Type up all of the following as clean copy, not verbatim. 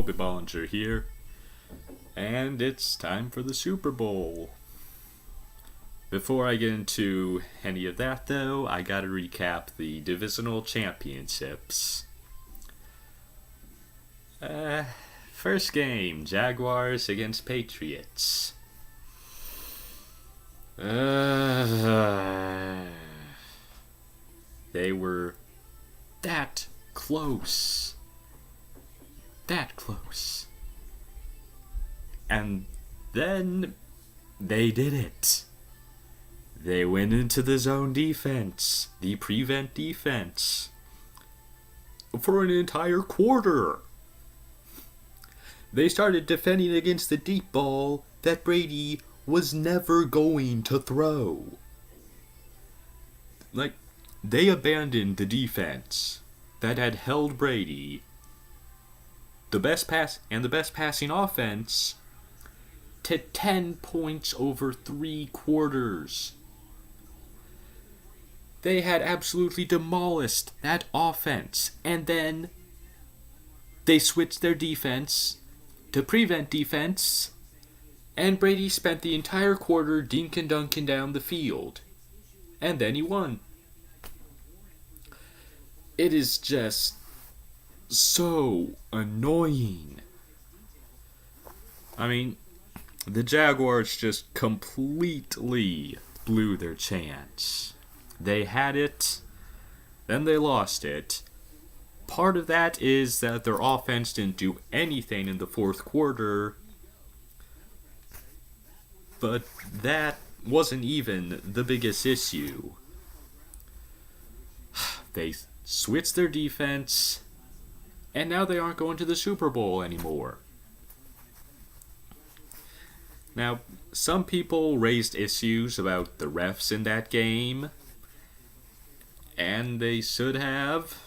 Bobby Bollinger here, and it's time for the Super Bowl. Before I get into any of that, though, I gotta recap the divisional championships. First game, Jaguars against Patriots. They were that close. That close. And then they did it. They went into the zone defense, the prevent defense, for an entire quarter. They started defending against the deep ball that Brady was never going to throw. They abandoned the defense that had held Brady, the best passing offense, to 10 points over 3 quarters. They had absolutely demolished that offense, and then they switched their defense to prevent defense, and Brady spent the entire quarter dink and dunking down the field, and then he won. It is just so annoying. I mean, the Jaguars just completely blew their chance. They had it, then they lost it. Part of that is that their offense didn't do anything in the fourth quarter, but that wasn't even the biggest issue. They switched their defense, and now they aren't going to the Super Bowl anymore. Now, some people raised issues about the refs in that game, and they should have.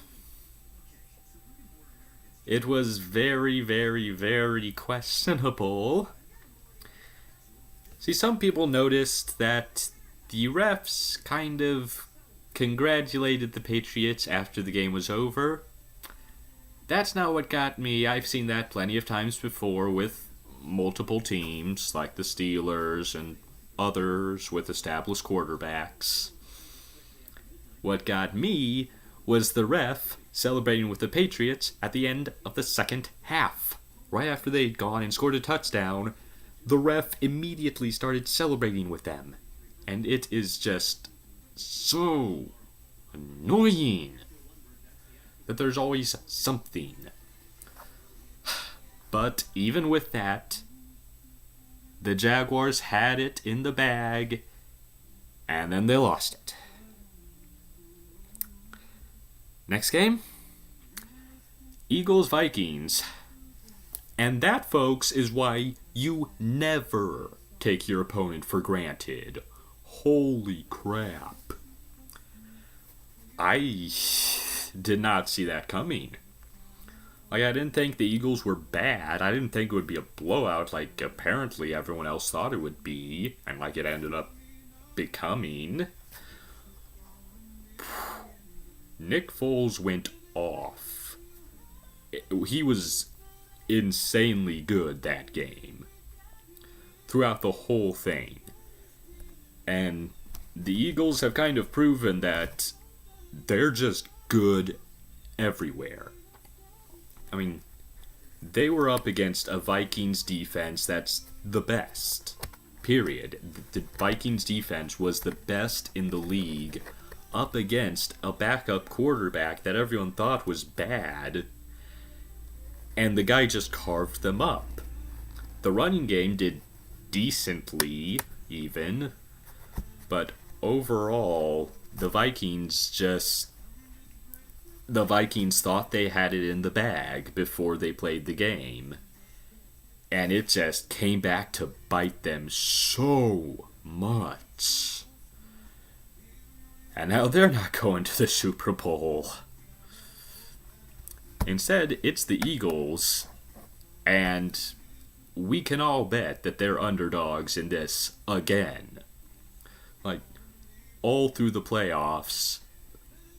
It was very, very, very questionable. See, some people noticed that the refs kind of congratulated the Patriots after the game was over. That's not what got me. I've seen that plenty of times before with multiple teams, like the Steelers and others with established quarterbacks. What got me was the ref celebrating with the Patriots at the end of the second half. Right after they'd gone and scored a touchdown, the ref immediately started celebrating with them. And it is just so annoying that there's always something. But even with that, the Jaguars had it in the bag, and then they lost it. Next game, Eagles-Vikings. And that, folks, is why you never take your opponent for granted. Holy crap. I did not see that coming. I didn't think the Eagles were bad. I didn't think it would be a blowout like apparently everyone else thought it would be, and like it ended up becoming. Nick Foles went off. He was insanely good that game. Throughout the whole thing. And the Eagles have kind of proven that they're just good everywhere. I mean, they were up against a Vikings defense that's the best. Period. The Vikings defense was the best in the league up against a backup quarterback that everyone thought was bad. And the guy just carved them up. The running game did decently, even. But overall, the Vikings thought they had it in the bag before they played the game. And it just came back to bite them so much. And now they're not going to the Super Bowl. Instead, it's the Eagles, and we can all bet that they're underdogs in this again. Like, all through the playoffs,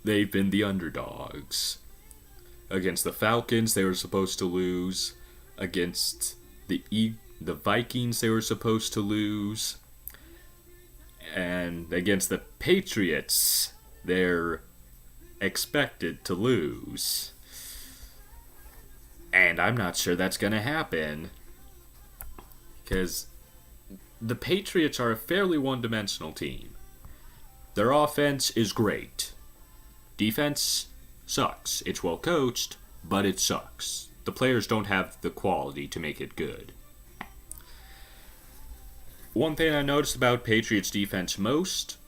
they've been the underdogs. Against the Falcons, they were supposed to lose. against the Vikings they were supposed to lose, and against the Patriots they're expected to lose. And I'm not sure that's going to happen, because the Patriots are a fairly one-dimensional team. Their offense is great. Defense sucks. It's well coached, but it sucks. The players don't have the quality to make it good. One thing I noticed about Patriots defense most,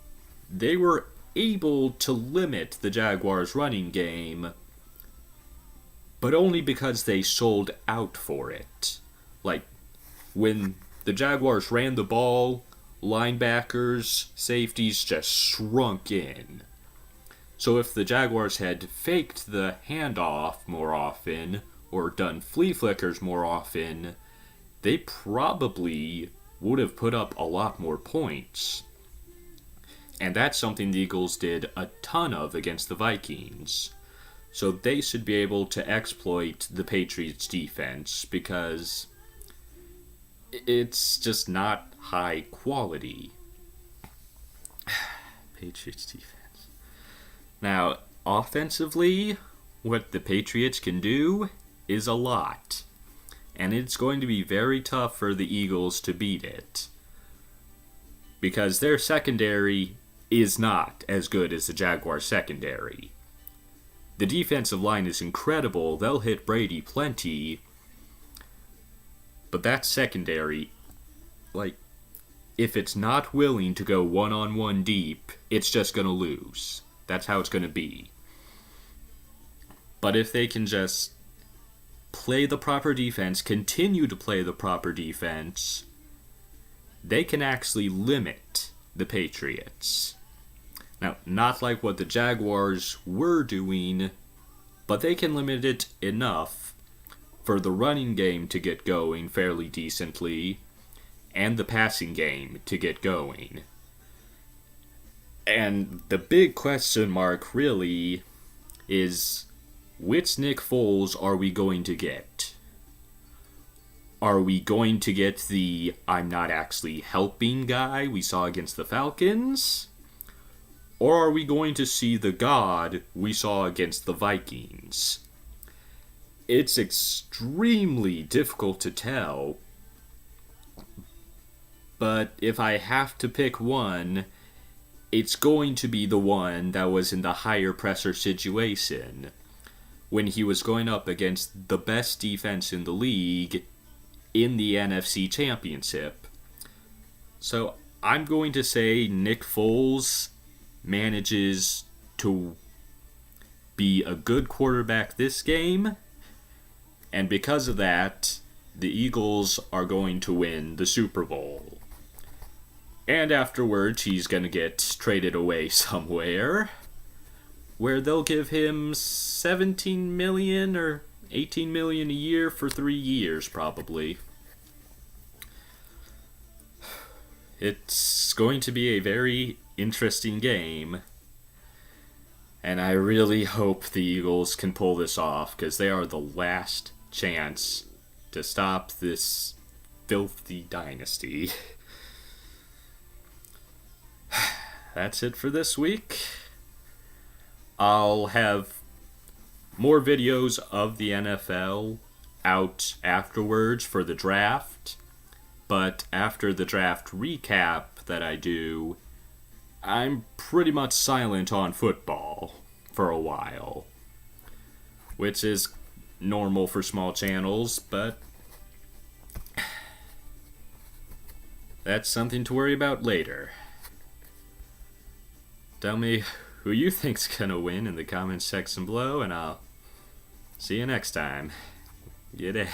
they were able to limit the Jaguars' running game, but only because they sold out for it. Like, when the Jaguars ran the ball, linebackers, safeties just shrunk in. So if the Jaguars had faked the handoff more often, or done flea flickers more often, they probably would have put up a lot more points. And that's something the Eagles did a ton of against the Vikings. So they should be able to exploit the Patriots defense, because it's just not high quality. Patriots defense. Now, offensively, what the Patriots can do is a lot. And it's going to be very tough for the Eagles to beat it, because their secondary is not as good as the Jaguars' secondary. The defensive line is incredible. They'll hit Brady plenty. But that secondary, if it's not willing to go one-on-one deep, it's just going to lose. That's how it's going to be. But if they can just play the proper defense, continue to play the proper defense, they can actually limit the Patriots. Now, not like what the Jaguars were doing, but they can limit it enough for the running game to get going fairly decently, and the passing game to get going. And the big question mark, really, is which Nick Foles are we going to get? Are we going to get the I'm not actually helping guy we saw against the Falcons? Or are we going to see the God we saw against the Vikings? It's extremely difficult to tell, but if I have to pick one, it's going to be the one that was in the higher pressure situation, when he was going up against the best defense in the league in the NFC Championship. So I'm going to say Nick Foles manages to be a good quarterback this game, and because of that, the Eagles are going to win the Super Bowl. And afterwards, he's going to get traded away somewhere, where they'll give him $17 million or $18 million a year for 3 years, probably. It's going to be a very interesting game, and I really hope the Eagles can pull this off, because they are the last chance to stop this filthy dynasty. That's it for this week. I'll have more videos of the NFL out afterwards for the draft, but after the draft recap that I do, I'm pretty much silent on football for a while, which is normal for small channels, but that's something to worry about later. Tell me who you think's gonna win in the comments section below, and I'll see you next time. G'day.